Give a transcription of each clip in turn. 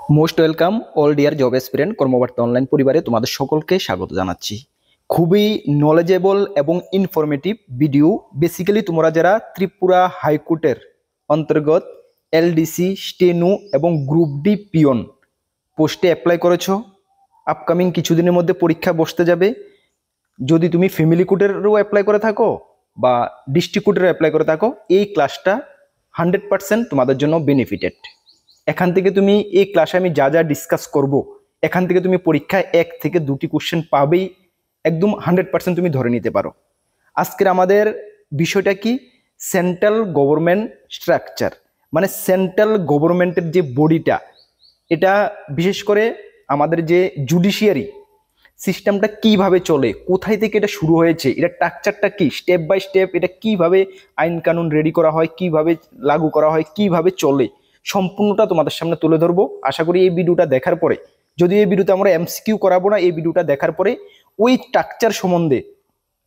Most welcome all dear job aspirant Karmabarta online পরিবারে তোমাদের সকলকে স্বাগত জানাচ্ছি। খুবই নলেজেবল এবং ইনফরমেটিভ ভিডিও। বেসিক্যালি তোমরা যারা ত্রিপুরা হাইকোর্টের অন্তর্গত এলডিসি স্টেনু এবং গ্রুপ ডি পিয়ন পোস্টে অ্যাপ্লাই করেছো, আপকামিং কিছুদিনের মধ্যে পরীক্ষা বসতে যাবে। যদি তুমি ফ্যামিলি কোর্টেরও অ্যাপ্লাই করে থাকো বা ডিস্ট্রিক্ট কোর্টেরও অ্যাপ্লাই করে থাকো, এই ক্লাসটা 100% তোমাদের জন্য বেনিফিটেড। এখান থেকে তুমি এই ক্লাসে আমি যা যা ডিসকাস করব, এখান থেকে তুমি পরীক্ষায় 1 থেকে 2টি কোশ্চেন পাবেই, একদম 100% তুমি ধরে নিতে পারো। আজকের আমাদের বিষয়টা কি? সেন্ট্রাল গভর্নমেন্ট স্ট্রাকচার, মানে সেন্ট্রাল গভর্নমেন্টের যে বডিটা, এটা বিশেষ করে আমাদের যে জুডিশিয়ারি সিস্টেমটা কিভাবে চলে, কোথায় থেকে এটা শুরু হয়েছে, এটা স্ট্রাকচারটা কি, স্টেপ বাই স্টেপ এটা কিভাবে আইন কানুন রেডি করা হয়, কিভাবে লাগু করা হয়, কিভাবে চলে, সম্পূর্ণটা তোমাদের সামনে তুলে ধরবো। আশা করি এই ভিডিওটা দেখার পরে, যদি এই ভিডিওতে আমরা এমসিকিউ করাবো না, এই ভিডিওটা দেখার পরে ওই স্ট্রাকচার সম্বন্ধে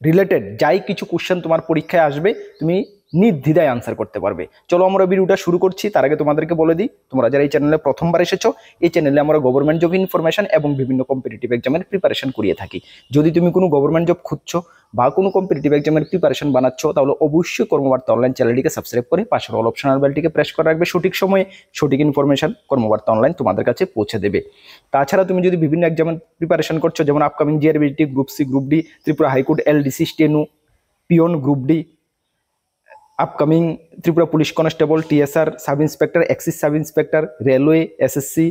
রিলেটেড যাই কিছু কোশ্চেন তোমার পরীক্ষায় আসবে, তুমি নির্দ্বিধায় আনসার করতে পারবে। চলো আমরা ভিডিওটা শুরু করছি। তার আগে তোমাদেরকে বলে দিই, তোমরা যারা এই চ্যানেলে প্রথমবার এসেছো, এই চ্যানেলে আমরা গভর্নমেন্ট জব ইনফরমেশন এবং বিভিন্ন কম্পিটিটিভ এক্সামের প্রিপারেশন করিয়ে থাকি। যদি তুমি কোনো গভর্নমেন্ট জব খুঁজছো বা কোনো কম্পিটিটিভ এক্সামের প্রিপারেশন বানাচ্ছো, তাহলে অবশ্যই কর্মবার্তা অনলাইন চ্যানেলটিকে সাবস্ক্রাইব করে পাশের অল অপশনাল বেলটিকে প্রেস করে রাখবে। সঠিক সময়ে সঠিক ইনফরমেশন কর্মবার্তা অনলাইন তোমাদের কাছে পৌঁছে দেবে। তাছাড়া তুমি যদি বিভিন্ন এক্সামের প্রিপারেশন করছো, যেমন upcoming JRBT, group C, group D, Tripura high court, LDC steno, পিয়ন, group D, upcoming Tripura police constable, TSR, sub inspector, excise sub inspector, railway, SSC,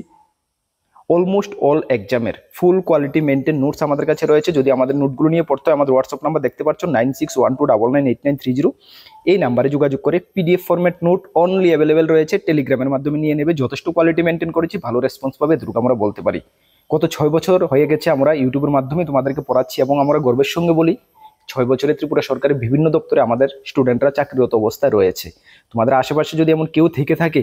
almost all এক্সামের ফুল কোয়ালিটি মেনটেন নোটস আমাদের কাছে রয়েছে। যদি আমাদের নোটগুলো নিয়ে পড়তে হয়, আমাদের হোয়াটসঅ্যাপ নাম্বার দেখতে পাচ্ছ 9612998930। এই নাম্বারে যোগাযোগ করে PDF format note only available রয়েছে, টেলিগ্রামের মাধ্যমে নিয়ে নেবে। যথেষ্ট কোয়ালিটি মেনটেন করেছি, ভালো রেসপন্স পাবে, এটুকু আমরা বলতে পারি। গত 6 বছর হয়ে গেছে আমরা ইউটিউবের মাধ্যমে তোমাদেরকে পড়াচ্ছি, এবং আমরা গর্বের সঙ্গে বলি 6 বছরে ত্রিপুরা সরকারের বিভিন্ন দপ্তরে আমাদের স্টুডেন্টরা চাকরিরত অবস্থায় রয়েছে। তোমাদের আশেপাশে যদি এমন কেউ থেকে থাকে,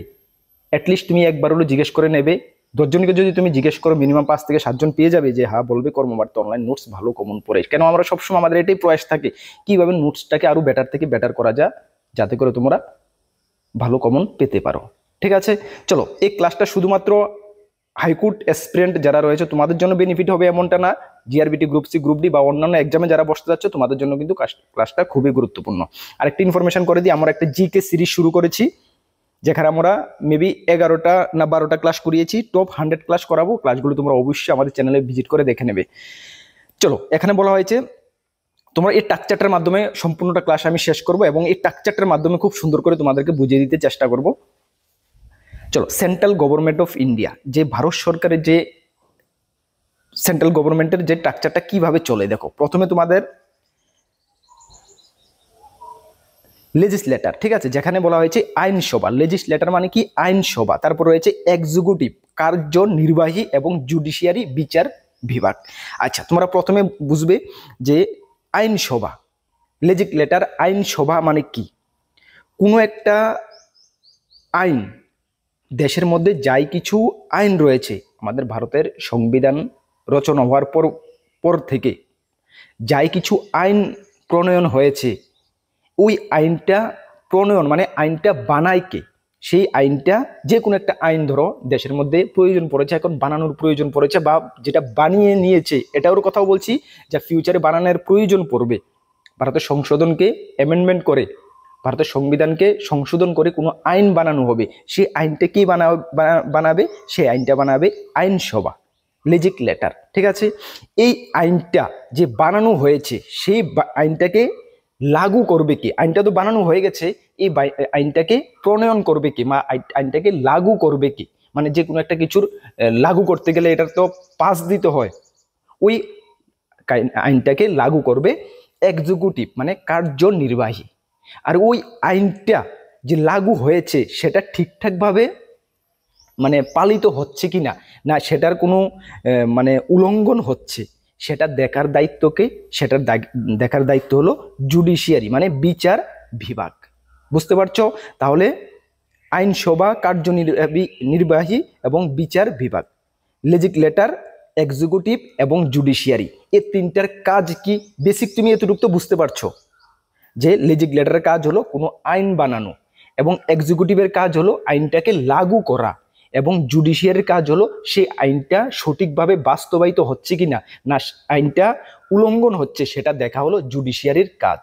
অ্যাটলিস্ট তুমি একবার হলো জিজ্ঞেস করে নেবে। 10 জনকে যদি তুমি জিজ্ঞেস করো, মিনিমাম 5 থেকে 7 জন পেয়ে যাবে যে হ্যাঁ বলবে কর্মবার্তা অনলাইন নোটস ভালো কমন পড়ে। কেন আমরা সবসময় আমাদের এটাই প্রয়াস থাকে কিভাবে নোটসটাকে আরো বেটার থেকে বেটার করা যায়, যাতে করে তোমরা ভালো কমন পেতে পারো। ঠিক আছে, চলো। এই ক্লাসটা শুধুমাত্র হাইকোর্ট অ্যাসপিরেন্ট যারা রয়েছে তোমাদের জন্য বেনিফিট হবে এমনটা না, জিআরবিটি, গ্রুপ সি, গ্রুপ ডি বা অন্যান্য এক্সামে যারা বসতে যাচ্ছে তোমাদের জন্য কিন্তু ক্লাসটা খুবই গুরুত্বপূর্ণ। আরেকটা ইনফরমেশন করে দিই, আমরা একটা জিকে সিরিজ শুরু করেছি, যেখানে আমরা মেবি 11টা না 12টা ক্লাস করিয়েছি। টপ 100 ক্লাস করাবো। ক্লাসগুলো তোমরা অবশ্যই আমাদের চ্যানেলে ভিজিট করে দেখে নেবে। চলো, এখানে বলা হয়েছে তোমরা এই স্ট্রাকচারটার মাধ্যমে সম্পূর্ণটা ক্লাস আমি শেষ করব, এবং এই স্ট্রাকচারটার মাধ্যমে খুব সুন্দর করে তোমাদেরকে বুঝিয়ে দিতে চেষ্টা করব। চলো, সেন্ট্রাল গভর্নমেন্ট অফ ইন্ডিয়া, যে ভারত সরকারের যে সেন্ট্রাল গভর্নমেন্টের যে স্ট্রাকচারটা কিভাবে চলে, দেখো প্রথমে তোমাদের লেজিসলেটর, ঠিক আছে, যেখানে বলা হয়েছে আইনসভা। লেজিসলেটর মানে কি? আইনসভা। তারপর রয়েছে এক্সিকিউটিভ, কার্যনির্বাহী, এবং জুডিশিয়ারি, বিচার বিভাগ। আচ্ছা, তোমরা প্রথমে বুঝবে যে আইনসভা, লেজিসলেটর, আইনসভা মানে কি? কোনো একটা আইন, দেশের মধ্যে যাই কিছু আইন রয়েছে, আমাদের ভারতের সংবিধান রচনা হওয়ার পর থেকে যাই কিছু আইন প্রণয়ন হয়েছে, ওই আইনটা প্রণয়ন মানে আইনটা বানায় কে? সেই আইনটা, যে কোনো একটা আইন ধরো দেশের মধ্যে প্রয়োজন পড়েছে, এখন বানানোর প্রয়োজন পড়েছে, বা যেটা বানিয়ে নিয়েছে এটারও কথাও বলছি, যা ফিউচারে বানানোর প্রয়োজন পড়বে, ভারতের সংশোধনকে অ্যামেন্ডমেন্ট করে, ভারতের সংবিধানকে সংশোধন করে কোনো আইন বানানো হবে, সেই আইনটা কি বানাবে? সেই আইনটা বানাবে আইনসভা, লেজিসলেটর। ঠিক আছে, এই আইনটা যে বানানো হয়েছে, সেই আইনটাকে লাগু করবে কে? আইনটা তো বানানো হয়ে গেছে, এই আইনটাকে প্রণয়ন করবে কে, বা আইনটাকে লাগু করবে কে? মানে যে কোনো একটা কিছুর লাগু করতে গেলে এটার তো পাস দিতে হয়, ওই আইনটাকে লাগু করবে এক্সিকিউটিভ, মানে কার্যনির্বাহী। আর ওই আইনটা যে লাগু হয়েছে সেটা ঠিকঠাকভাবে মানে পালিত হচ্ছে কি না, না সেটার কোনো মানে উল্লঙ্ঘন হচ্ছে, সেটা দেখার দায়িত্বকে, সেটার দেখার দায়িত্ব হলো জুডিশিয়ারি, মানে বিচার বিভাগ। বুঝতে পারছো? তাহলে আইনসভা, কার্যনির্বাহী এবং বিচার বিভাগ, লেজিসলেটর, এক্সিকিউটিভ এবং জুডিশিয়ারি, এই তিনটার কাজ কি? বেসিক তুমি এতটুকু তো বুঝতে পারছো যে লেজিসলেটরের কাজ হলো কোনো আইন বানানো, এবং এক্সিকিউটিভের কাজ হলো আইনটাকে লাগু করা, এবং জুডিশিয়ারির কাজ হলো সেই আইনটা সঠিকভাবে বাস্তবায়িত হচ্ছে কিনা, না আইনটা উল্লঙ্ঘন হচ্ছে সেটা দেখা হলো জুডিশিয়ারির কাজ।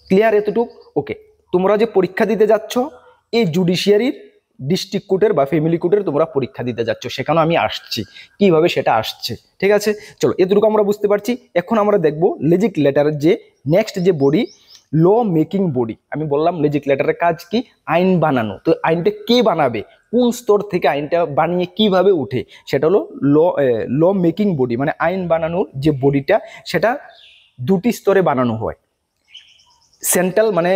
ক্লিয়ার এতটুক? ওকে, তোমরা যে পরীক্ষা দিতে যাচ্ছ এই জুডিশিয়ারির ডিস্ট্রিক্ট কোর্টের বা ফ্যামিলি কোর্টের তোমরা পরীক্ষা দিতে যাচ্ছ, সেখানে আমি আসছি কিভাবে সেটা আসছে। ঠিক আছে, চলো এতটুকু আমরা বুঝতে পারছি। এখন আমরা দেখব লেজিসলেটরের যে নেক্সট যে বডি, ল মেকিং বডি। আমি বললাম লেজিসলেটরের কাজ কি? আইন বানানো। তো আইনটা কে বানাবে, কোন স্তর থেকে আইনটা বানিয়ে কিভাবে উঠে, সেটা হলো ল মেকিং বডি। মানে আইন বানানোর যে বডিটা সেটা দুটি স্তরে বানানো হয়। সেন্ট্রাল মানে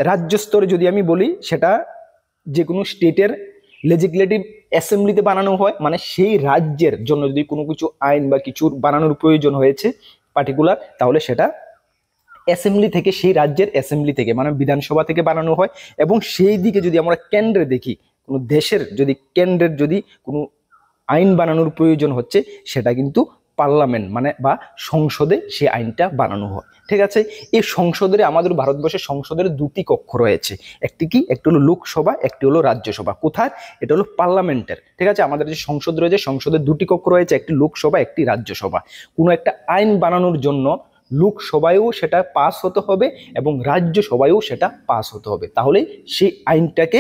রাজ্য স্তরে যদি আমি বলি, সেটা যে কোনো স্টেটের লেজিসলেটিভ অ্যাসেম্বলিতে বানানো হয়। মানে সেই রাজ্যের জন্য যদি কোনো কিছু আইন বা কিছুর বানানোর প্রয়োজন হয়েছে পার্টিকুলার, তাহলে সেটা অ্যাসেম্বলি থেকে, সেই রাজ্যের অ্যাসেম্বলি থেকে মানে বিধানসভা থেকে বানানো হয়। এবং সেই দিকে যদি আমরা কেন্দ্রে দেখি, কোনো দেশের যদি কেন্দ্রের যদি কোনো আইন বানানোর প্রয়োজন হচ্ছে, সেটা কিন্তু পার্লামেন্ট মানে বা সংসদে সেই আইনটা বানানো হয়। ঠিক আছে, এই সংসদের, আমাদের ভারতবর্ষের সংসদের দুটি কক্ষ রয়েছে। একটি কি? একটি হলো লোকসভা, একটি হলো রাজ্যসভা। কোথায়? এটা হলো পার্লামেন্টের। ঠিক আছে, আমাদের যে সংসদ রয়েছে, সংসদের দুটি কক্ষ রয়েছে, একটি লোকসভা, একটি রাজ্যসভা। কোনো একটা আইন বানানোর জন্য লোকসভায়ও সেটা পাস হতে হবে এবং রাজ্যসভায়ও সেটা পাস হতে হবে, তাহলে সেই আইনটাকে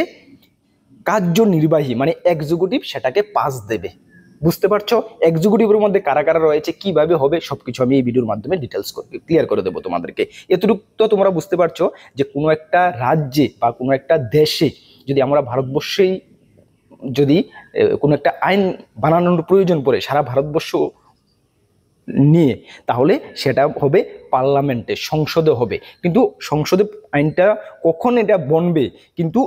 কার্যনির্বাহী মানে এক্সিকিউটিভ সেটাকে পাস দেবে। বুঝতে পারছো? এক্সিকিউটিভের মধ্যে কারা কারা রয়েছে, কিভাবে হবে, সবকিছু আমি এই ভিডিওর মাধ্যমে ডিটেলস ক্লিয়ার করে দেবো তোমাদেরকে। এতটুকু তো তোমরা বুঝতে পারছো যে কোনো একটা রাজ্যে বা কোনো একটা দেশে যদি আমরা ভারতবর্ষেই যদি কোনো একটা আইন বানানোর প্রয়োজন পড়ে সারা ভারতবর্ষ নিয়ে, তাহলে সেটা হবে পার্লামেন্টে, সংসদে হবে। কিন্তু সংসদে আইনটা কখন এটা বনবে, কিন্তু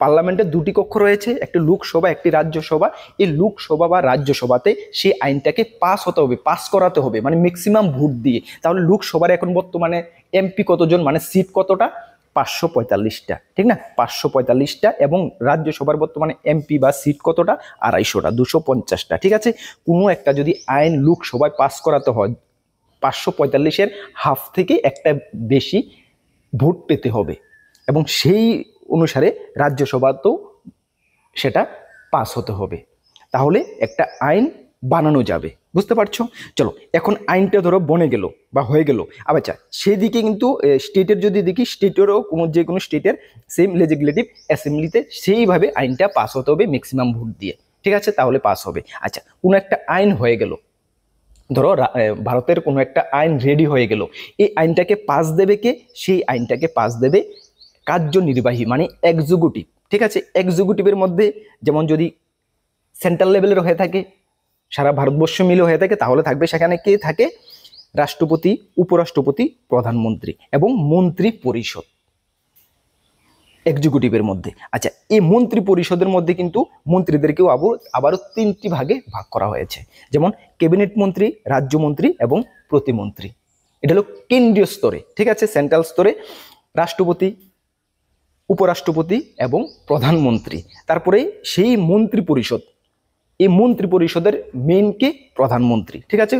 পার্লামেন্টের দুটি কক্ষ রয়েছে, একটি লোকসভা, একটি রাজ্যসভা। এই লোকসভা বা রাজ্যসভাতে সেই আইনটাকে পাস হতে হবে, পাস করাতে হবে, মানে ম্যাক্সিমাম ভোট দিয়ে। তাহলে লোকসভার এখন বর্তমানে এমপি কতজন, মানে সিট কতটা? 545টা, ঠিক না? 545টা। এবং রাজ্যসভার বর্তমানে এমপি বা সিট কতটা? 250টা, 250টা। ঠিক আছে, কোনো একটা যদি আইন লোকসভায় পাস করাতে হয়, 545-এর হাফ থেকে একটা বেশি ভোট পেতে হবে এবং সেই অনুসারে রাজ্যসভাতেও সেটা পাস হতে হবে, তাহলে একটা আইন বানানো যাবে। বুঝতে পারছো? চলো, এখন আইনটা ধরো বনে গেল বা হয়ে গেল। আবার সেদিকে কিন্তু স্টেটের যদি দেখি, স্টেটেরও কোনো যে কোনো স্টেটের সেম লেজিসলেটিভ অ্যাসেম্বলিতে সেইভাবে আইনটা পাস হতে হবে ম্যাক্সিমাম ভোট দিয়ে। ঠিক আছে, তাহলে পাস হবে। আচ্ছা, কোনো একটা আইন হয়ে গেল, ধরো ভারতের কোনো একটা আইন রেডি হয়ে গেল, এই আইনটাকে পাস দেবে কে? সেই আইনটাকে পাস দেবে কার্যনির্বাহী মানে এক্সিকিউটিভ। ঠিক আছে, এক্সিকিউটিভের মধ্যে যেমন যদি সেন্ট্রাল লেভেলের হয়ে থাকে, সারা ভারতবর্ষ মিলে হয়ে থাকে, তাহলে থাকবে সেখানে কে থাকে? রাষ্ট্রপতি, উপরাষ্ট্রপতি, প্রধানমন্ত্রী এবং মন্ত্রী পরিষদ এক্সিকিউটিভের মধ্যে। আচ্ছা, এই মন্ত্রী পরিষদের মধ্যে কিন্তু মন্ত্রীদেরকেও আবারও তিনটি ভাগে ভাগ করা হয়েছে, যেমন ক্যাবিনেট মন্ত্রী, রাজ্যমন্ত্রী এবং প্রতিমন্ত্রী। এটা হলো কেন্দ্রীয় স্তরে। ঠিক আছে, সেন্ট্রাল স্তরে রাষ্ট্রপতি, উপরাষ্ট্রপতি এবং প্রধানমন্ত্রী। তারপরে সেই মন্ত্রী পরিষদ, এই মন্ত্রী পরিষদের মেইন কে? প্রধানমন্ত্রী। ঠিক আছে,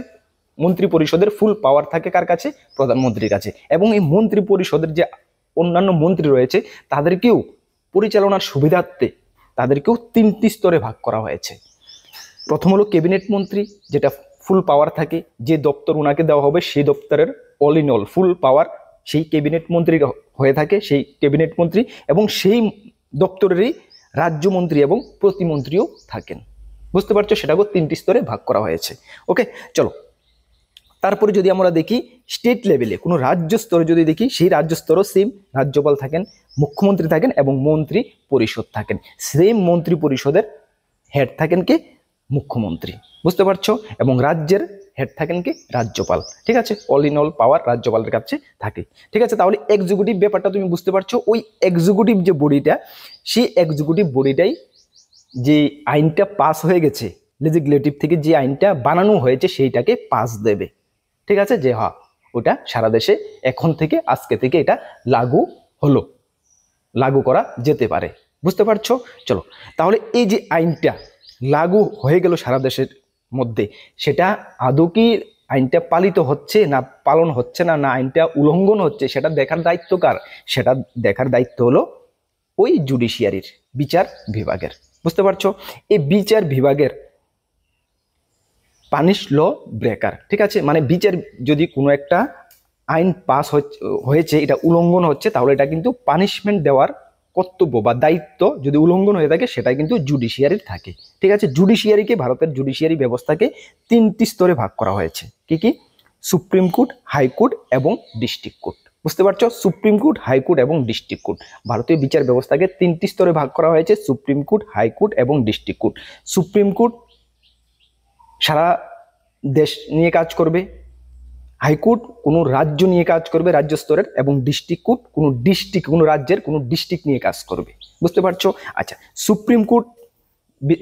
মন্ত্রী পরিষদের ফুল পাওয়ার থাকে কার কাছে? প্রধানমন্ত্রীর কাছে। এবং এই মন্ত্রী পরিষদের যে অন্যান্য মন্ত্রী রয়েছে তাদেরকেও পরিচালনার সুবিধার্থে তাদেরকেও তিনটি স্তরে ভাগ করা হয়েছে। প্রথম হলো ক্যাবিনেট মন্ত্রী, যেটা ফুল পাওয়ার থাকে, যে দপ্তর ওনাকে দেওয়া হবে সেই দপ্তরের অল ইন অল ফুল পাওয়ার সেই ক্যাবিনেট মন্ত্রীর হয়ে থাকে, সেই ক্যাবিনেট মন্ত্রী। এবং সেই দপ্তরেরই রাজ্যমন্ত্রী এবং প্রতিমন্ত্রীও থাকেন। বুঝতে পারছো? সেটাকেও তিনটি স্তরে ভাগ করা হয়েছে। ওকে, চলো তারপরে যদি আমরা দেখি স্টেট লেভেলে কোনো রাজ্য স্তরে যদি দেখি, সেই রাজ্য স্তরও সেম, রাজ্যপাল থাকেন, মুখ্যমন্ত্রী থাকেন এবং মন্ত্রী পরিষদ থাকেন। সেম মন্ত্রী পরিষদের হেড থাকেন কে? মুখ্যমন্ত্রী। বুঝতে পারছো? এবং রাজ্যের হেড থাকেন কে? রাজ্যপাল। ঠিক আছে, অল ইন অল পাওয়ার রাজ্যপালের কাছে থাকে। ঠিক আছে, তাহলে এক্সিকিউটিভ ব্যাপারটা তুমি বুঝতে পারছো। ওই এক্সিকিউটিভ যে বডিটা, সেই এক্সিকিউটিভ বডিটাই যে আইনটা পাস হয়ে গেছে লেজিসলেটিভ থেকে, যে আইনটা বানানো হয়েছে সেইটাকে পাস দেবে। ঠিক আছে, যে হ্যাঁ ওটা সারা দেশে এখন থেকে, আজকে থেকে এটা লাগু হলো, লাগু করা যেতে পারে। বুঝতে পারছো? চলো, তাহলে এই যে আইনটা লাগু হয়ে গেল সারা দেশের মধ্যে, সেটা আদৌ কি আইনটা পালিত হচ্ছে না পালন হচ্ছে না, না আইনটা উল্লঙ্ঘন হচ্ছে, সেটা দেখার দায়িত্ব কার? সেটা দেখার দায়িত্ব হলো ওই জুডিশিয়ারির, বিচার বিভাগের। বুঝতে পারছো? এই বিচার বিভাগের পানিশ ল ব্রেকার, ঠিক আছে, মানে বিচার যদি কোনো একটা আইন পাস হয়েছে এটা উল্লঙ্ঘন হচ্ছে, তাহলে এটা কিন্তু পানিশমেন্ট দেওয়ার কর্তব্য বা দায়িত্ব যদি উল্লঙ্ঘন হয়ে থাকে সেটা কিন্তু জুডিশিয়ারির থাকে, ঠিক আছে। জুডিশিয়ারিকে, ভারতের জুডিশিয়ারি ব্যবস্থাকে 3টি স্তরে ভাগ করা হয়েছে। কি কি? সুপ্রিম কোর্ট, হাইকোর্ট এবং ডিস্ট্রিক্ট কোর্ট। বুঝতে পারছো? সুপ্রিম কোর্ট, হাইকোর্ট এবং ডিস্ট্রিক্ট কোর্ট। ভারতীয় বিচার ব্যবস্থাকে 3টি স্তরে ভাগ করা হয়েছে, সুপ্রিম কোর্ট, হাইকোর্ট এবং ডিস্ট্রিক্ট কোর্ট। সুপ্রিম কোর্ট সারা দেশ নিয়ে কাজ করবে, হাইকোর্ট কোনো রাজ্য নিয়ে কাজ করবে, রাজ্য স্তরের, এবং ডিস্ট্রিক্ট কোর্ট কোনো রাজ্যের কোনো ডিস্ট্রিক্ট নিয়ে কাজ করবে। বুঝতে পারছো? আচ্ছা, সুপ্রিম কোর্ট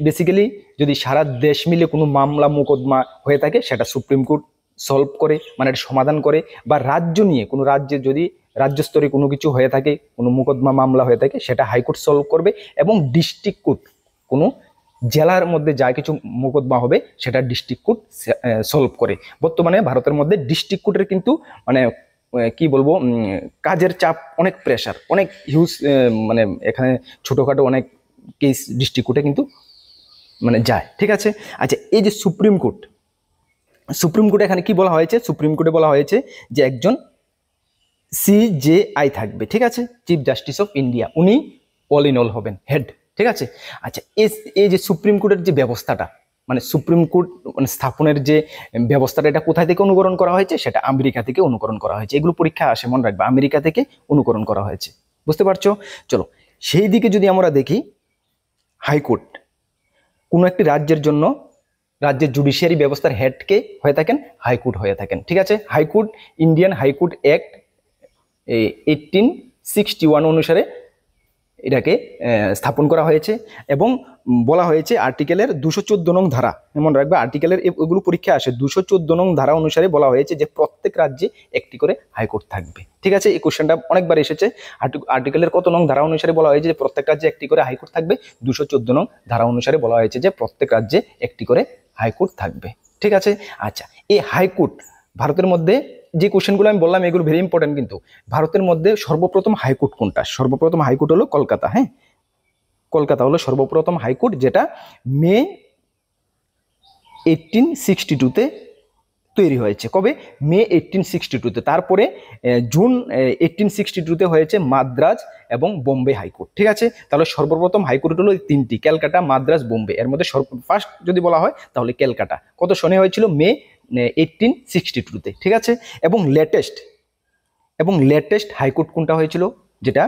বেসিক্যালি যদি সারা দেশ মিলে কোনো মামলা মোকদ্দমা হয়ে থাকে সেটা সুপ্রিম কোর্ট সলভ করে, মানে এটা সমাধান করে। বা রাজ্য নিয়ে, কোনো রাজ্যে যদি রাজ্য স্তরে কোনো কিছু হয়ে থাকে, কোনো মোকদ্দমা মামলা হয়ে থাকে, সেটা হাইকোর্ট সলভ করবে। এবং ডিস্ট্রিক্ট কোর্ট কোনো জেলার মধ্যে যা কিছু মোকদ্দমা হবে সেটা ডিস্ট্রিক্ট কোর্ট সলভ করে। বর্তমানে ভারতের মধ্যে ডিস্ট্রিক্ট কোর্টের কিন্তু মানে কি বলবো, কাজের চাপ, অনেক প্রেশার, অনেক হিউজ, মানে এখানে ছোটোখাটো অনেক কেস ডিস্ট্রিক্ট কোর্টে কিন্তু মানে যায়, ঠিক আছে। আচ্ছা, এই যে সুপ্রিম কোর্টে এখানে কি বলা হয়েছে? সুপ্রিম কোর্টে বলা হয়েছে যে একজন CJI থাকবে, ঠিক আছে, চিফ জাস্টিস অফ ইন্ডিয়া, উনি অল ইন অল হবেন, হেড, ঠিক আছে। আচ্ছা, এই যে সুপ্রিম কোর্টের যে ব্যবস্থাটা, মানে সুপ্রিম কোর্ট মানে স্থাপনের যে ব্যবস্থাটা, এটা কোথায় থেকে অনুকরণ করা হয়েছে? সেটা আমেরিকা থেকে অনুকরণ করা হয়েছে। এগুলো পরীক্ষা আসে, মনে রাখবে, আমেরিকা থেকে অনুকরণ করা হয়েছে। বুঝতে পারছো? চলো সেই দিকে যদি আমরা দেখি, হাইকোর্ট কোনো একটি রাজ্যের জন্য, রাজ্যের জুডিশিয়ারি ব্যবস্থার হেডকে হয়ে থাকেন হাইকোর্ট হয়ে থাকেন, ঠিক আছে। হাইকোর্ট ইন্ডিয়ান হাইকোর্ট অ্যাক্ট 1861 অনুসারে এটাকে স্থাপন করা হয়েছে। এবং বলা হয়েছে আর্টিকেলের 214 নং ধারা, মনে রাখবে, আর্টিকেলের এগুলো পরীক্ষা আসে, 214 নং ধারা অনুসারে বলা হয়েছে যে প্রত্যেক রাজ্যে একটি করে হাইকোর্ট থাকবে, ঠিক আছে। এই কোশ্চেনটা অনেকবার এসেছে। আর্টিকেলের কত নং ধারা অনুসারে বলা হয়েছে যে প্রত্যেক রাজ্যে একটি করে হাইকোর্ট থাকবে? 214 নং ধারা অনুসারে বলা হয়েছে যে প্রত্যেক রাজ্যে একটি করে হাইকোর্ট থাকবে, ঠিক আছে। আচ্ছা, এই হাইকোর্ট ভারতের মধ্যে যে কোশ্চেনগুলো আমি বললাম এগুলো ভেরি ইম্পর্টেন্ট, কিন্তু ভারতের মধ্যে সর্বপ্রথম হাইকোর্ট কোনটা? সর্বপ্রথম হাইকোর্ট হলো কলকাতা। হ্যাঁ, কলকাতা হলো সর্বপ্রথম হাইকোর্ট, যেটা মে 1862-তে তৈরি হয়েছে। কবে? মে 1862-তে। তারপরে জুন 1862-তে হয়েছে মাদ্রাজ এবং বোম্বে হাইকোর্ট, ঠিক আছে। তাহলে সর্বপ্রথম হাইকোর্ট হলো 3টি, ক্যালকাটা, মাদ্রাজ, বোম্বে। এর মধ্যে ফার্স্ট যদি বলা হয় তাহলে ক্যালকাটা। কত সনে হয়েছিল? মে 1862-তে, ঠিক আছে। এবং লেটেস্ট হাইকোর্ট কোনটা হয়েছিল? যেটা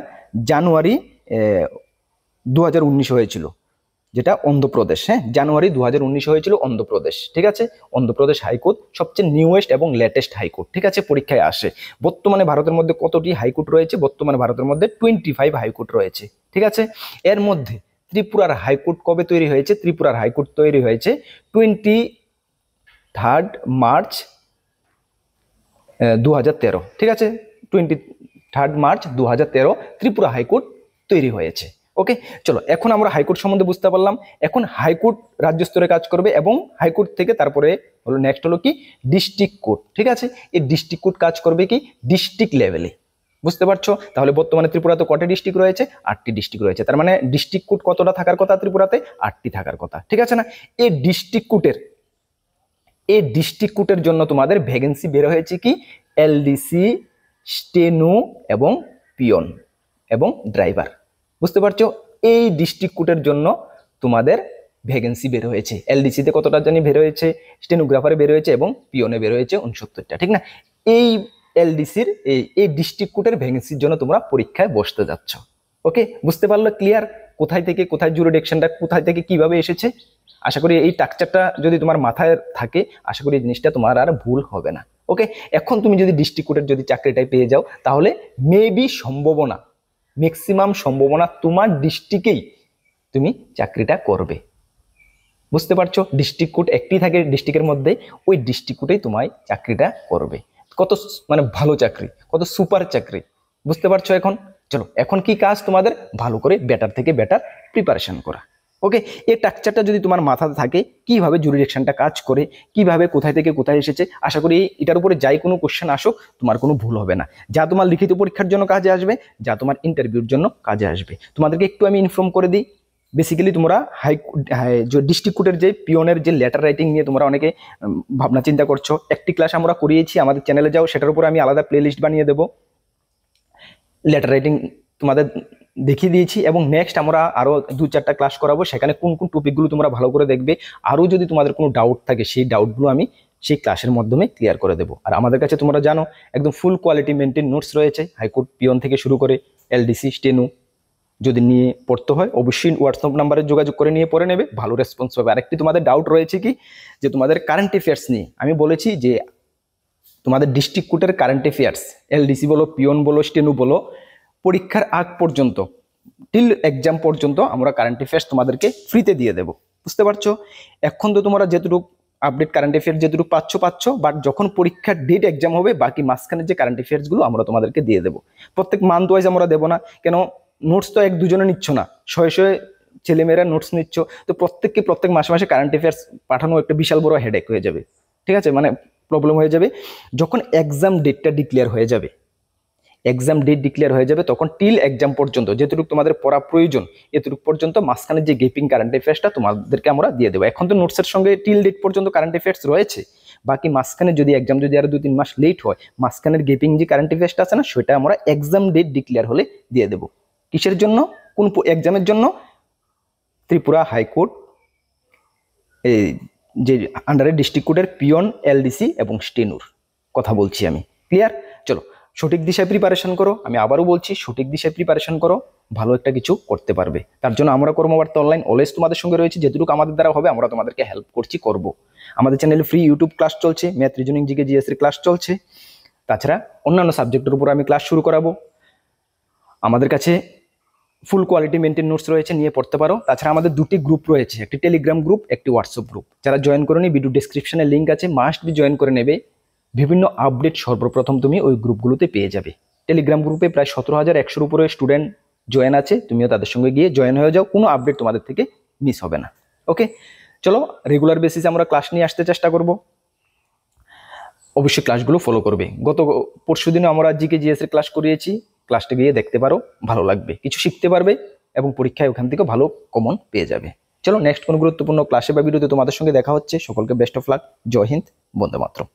জানুয়ারি 2019 হয়েছিল, যেটা অন্ধ্রপ্রদেশ। হ্যাঁ, জানুয়ারি 2019 হয়েছিল অন্ধ্রপ্রদেশ, ঠিক আছে। অন্ধ্রপ্রদেশ হাইকোর্ট সবচেয়ে নিউয়েস্ট এবং লেটেস্ট হাইকোর্ট, ঠিক আছে, পরীক্ষায় আসে। বর্তমানে ভারতের মধ্যে কতটি হাইকোর্ট রয়েছে? বর্তমানে ভারতের মধ্যে 25 হাইকোর্ট রয়েছে, ঠিক আছে। এর মধ্যে ত্রিপুরার হাইকোর্ট কবে তৈরি হয়েছে? ত্রিপুরার হাইকোর্ট তৈরি হয়েছে 23 মার্চ 2013, ঠিক আছে। 23 মার্চ 2013 ত্রিপুরা হাইকোর্ট তৈরি হয়েছে। ওকে, চলো এখন আমরা হাইকোর্ট সম্বন্ধে বুঝতে পারলাম। এখন হাইকোর্ট রাজ্য স্তরে কাজ করবে, এবং হাইকোর্ট থেকে তারপরে হলো নেক্সট হলো কি ডিস্ট্রিক্ট কোর্ট, ঠিক আছে। এই ডিস্ট্রিক্ট কোর্ট কাজ করবে কি ডিস্ট্রিক্ট লেভেলে। বুঝতে পারছো? তাহলে বর্তমানে ত্রিপুরাতে কয়টি ডিস্ট্রিক্ট রয়েছে? 8টি ডিস্ট্রিক্ট রয়েছে। তার মানে ডিস্ট্রিক্ট কোর্ট কতটা থাকার কথা ত্রিপুরাতে? 8টি থাকার কথা, ঠিক আছে না? এই ডিস্ট্রিক্ট কোর্টের জন্য তোমাদের ভ্যাকেন্সি বের হয়েছে কি এলডিসি, স্টেনো এবং পিয়ন এবং ড্রাইভার। বুঝতে পারছো? এই ডিস্ট্রিক্ট কোর্টের জন্য তোমাদের ভ্যাকেন্সি বের হয়েছে। এলডিসিতে কতটা জানি বের হয়েছে, স্টেনোগ্রাফারে বের হয়েছে এবং পিয়নে বের হয়েছে 69টা, ঠিক না? এই এলডিসির এই ডিস্ট্রিক্ট কোর্টের ভ্যাকেন্সির জন্য তোমরা পরীক্ষায় বসতে যাচ্ছ। ওকে, বুঝতে পারলো? ক্লিয়ার? কোথায় থেকে কোথায় জুরিডিকশনটা কোথায় থেকে কিভাবে এসেছে? আশা করি এই স্ট্রাকচারটা যদি তোমার মাথায় থাকে, আশা করি এই জিনিসটা তোমার আর ভুল হবে না। ওকে, এখন তুমি যদি ডিস্ট্রিক্ট কোর্টের যদি চাকরিটাই পেয়ে যাও, তাহলে মেবি সম্ভাবনা, ম্যাক্সিমাম সম্ভাবনা তোমার ডিস্ট্রিক্টেই তুমি চাকরিটা করবে। বুঝতে পারছো? ডিস্ট্রিক্ট কোর্ট একটি থাকে ডিস্ট্রিক্টের মধ্যে, ওই ডিস্ট্রিক্ট কোর্টেই তোমায় চাকরিটা করবে। কত মানে ভালো চাকরি, কত সুপার চাকরি। বুঝতে পারছো? এখন চলো, এখন কি কাজ তোমাদের? ভালো করে বেটার থেকে বেটার প্রিপারেশন করা। ওকে, এই স্ট্রাকচারটা যদি তোমার মাথাতে থাকে, কিভাবে জুরিডিকশনটা কাজ করে, কিভাবে কোথায় থেকে কোথায় এসেছে, আশা করি এটার উপরে যাই কোনো কোশ্চেন আসুক তোমার কোনো ভুল হবে না। যা তোমার লিখিত পরীক্ষার জন্য কাজে আসবে, যা তোমার ইন্টারভিউর জন্য কাজে আসবে। তোমাদেরকে একটু আমি ইনফর্ম করে দিই, বেসিক্যালি তোমরা যে ডিস্ট্রিক্ট কোর্টের যে পিওনের যে লেটার রাইটিং নিয়ে তোমরা অনেকে ভাবনা চিন্তা করছো, একটি ক্লাস আমরা করিয়েছি, আমাদের চ্যানেলে যাও, সেটার উপর আমি আলাদা প্লে লিস্ট বানিয়ে দেবো, লেটার রাইটিং তোমাদের দেখিয়ে দিয়েছি। এবং নেক্সট আমরা আরও 2-4টা ক্লাস করাবো, সেখানে কোন কোন টপিকগুলো তোমরা ভালো করে দেখবে, আরও যদি তোমাদের কোনো ডাউট থাকে সেই ডাউটগুলো আমি সেই ক্লাসের মাধ্যমে ক্লিয়ার করে দেবো। আর আমাদের কাছে তোমরা জানো একদম ফুল কোয়ালিটি মেনটেন নোটস রয়েছে, হাইকোর্ট পিওন থেকে শুরু করে এলডিসি স্টেনো যদি নিয়ে পড়তে হয় অবশ্যই হোয়াটসঅ্যাপ নাম্বারে যোগাযোগ করে নিয়ে পড়ে নেবে, ভালো রেসপন্স পাবে। আরেকটি তোমাদের ডাউট রয়েছে কি, যে তোমাদের কারেন্ট অ্যাফেয়ার্স নিয়ে আমি বলেছি যে তোমাদের ডিস্ট্রিক্ট কোর্টের কারেন্ট অ্যাফেয়ার্স এলডিসি বলো, পিওন বলো, স্টেনো বলো, পরীক্ষার আগ পর্যন্ত টিল এক্সাম পর্যন্ত আমরা কারেন্ট অ্যাফেয়ার্স তোমাদেরকে ফ্রিতে দিয়ে দেবো। বুঝতে পারছো? এখন তো তোমরা যেটুকু আপডেট কারেন্ট অ্যাফেয়ার্স যেটুকু পাচ্ছ, বাট যখন পরীক্ষার ডেট এক্সাম হবে বাকি মাঝখানের যে কারেন্ট অ্যাফেয়ার্সগুলো আমরা তোমাদেরকে দিয়ে দেবো। প্রত্যেক মান্থ ওয়াইজ আমরা দেবো না, কেন নোটস তো 1-2 জনে নিচ্ছ না, শয়ে ছেলেমেয়েরা নোটস নিচ্ছ, তো প্রত্যেককে প্রত্যেক মাসে মাসে কারেন্ট অ্যাফেয়ার্স পাঠানো একটা বিশাল বড় হেডেক হয়ে যাবে। ঠিক আছে, মানে প্রবলেম হয়ে যাবে। যখন এক্সাম ডেটটা ডিক্লেয়ার হয়ে যাবে, এক্সাম ডেট ডিক্লেয়ার হয়ে যাবে, তখন টিল এক্সাম পর্যন্ত যেটুকু তোমাদের পড়া প্রয়োজন এতটুকু পর্যন্ত মাঝখানে যে গেপিং কারেন্ট অ্যাফেয়ার্সটা তোমাদেরকে আমরা দিয়ে দেবো। এখন তো নোটসের সঙ্গে টিল ডেট পর্যন্ত কারেন্ট অ্যাফেয়ার্স রয়েছে, বাকি মাঝখানে যদি এক্সাম যদি আরো 2-3 মাস লেট হয়, মাঝখানের গেপিং যে কারেন্ট অ্যাফেয়ার্সটা আছে না, সেটা আমরা এক্সাম ডেট ডিক্লেয়ার হলে দিয়ে দেবো। কিসের জন্য? কোন এক্সামের জন্য? ত্রিপুরা হাইকোর্ট এই যে আন্ডারে ডিস্ট্রিক্ট কোর্টের পিওন, এলডিসি এবং স্টেনোর কথা বলছি আমি। ক্লিয়ার? চলো, সঠিক দিশায় প্রিপারেশন করো। আমি আবারও বলছি, সঠিক দিশায় প্রিপারেশন করো, ভালো একটা কিছু করতে পারবে। তার জন্য আমরা কর্মবার্তা অনলাইন অলওয়েজ তোমাদের সঙ্গে রয়েছে, যেটুকু আমাদের দ্বারা হবে আমরা তোমাদেরকে হেল্প করব। আমাদের চ্যানেলে ফ্রি ইউটিউব ক্লাস চলছে, ম্যাথ, রিজনিং, জিকে, জিএস এর ক্লাস চলছে। তাছাড়া অন্যান্য সাবজেক্টের উপর আমি ক্লাস শুরু করাবো। আমাদের কাছে ফুল কোয়ালিটি মেনটেন নোটস রয়েছে, নিয়ে পড়তে পারো। তাছাড়া আমাদের 2টি গ্রুপ রয়েছে, একটি টেলিগ্রাম গ্রুপ, একটি হোয়াটসঅ্যাপ গ্রুপ। যারা জয়েন করে নি, ভিডিও ডেসক্রিপশনে লিঙ্ক আছে, মাস্ট বি জয়েন করে নেবে। বিভিন্ন আপডেট সর্বপ্রথম তুমি ওই গ্রুপগুলোতে পেয়ে যাবে। টেলিগ্রাম গ্রুপে প্রায় 17,100-এর উপরে স্টুডেন্ট জয়েন আছে, তুমিও তাদের সঙ্গে গিয়ে জয়েন হয়ে যাও, কোনো আপডেট তোমাদের থেকে মিস হবে না। ওকে, চলো, রেগুলার বেসিসে আমরা ক্লাস নিয়ে আসতে চেষ্টা করব, অবশ্যই ক্লাসগুলো ফলো করবে। গত পরশুদিনে আমরা জিকে জিএস এর ক্লাস করিয়েছি, ক্লাসটা গিয়ে দেখতে পারো, ভালো লাগবে, কিছু শিখতে পারবে এবং পরীক্ষায় ওখান থেকে ভালো কমন পেয়ে যাবে। চলো, নেক্সট কোনো গুরুত্বপূর্ণ ক্লাসে বা ভিডিওতে তোমাদের সঙ্গে দেখা হচ্ছে। সকলকে বেস্ট অফ লাক। জয় হিন্দ, বন্দে মাতরম।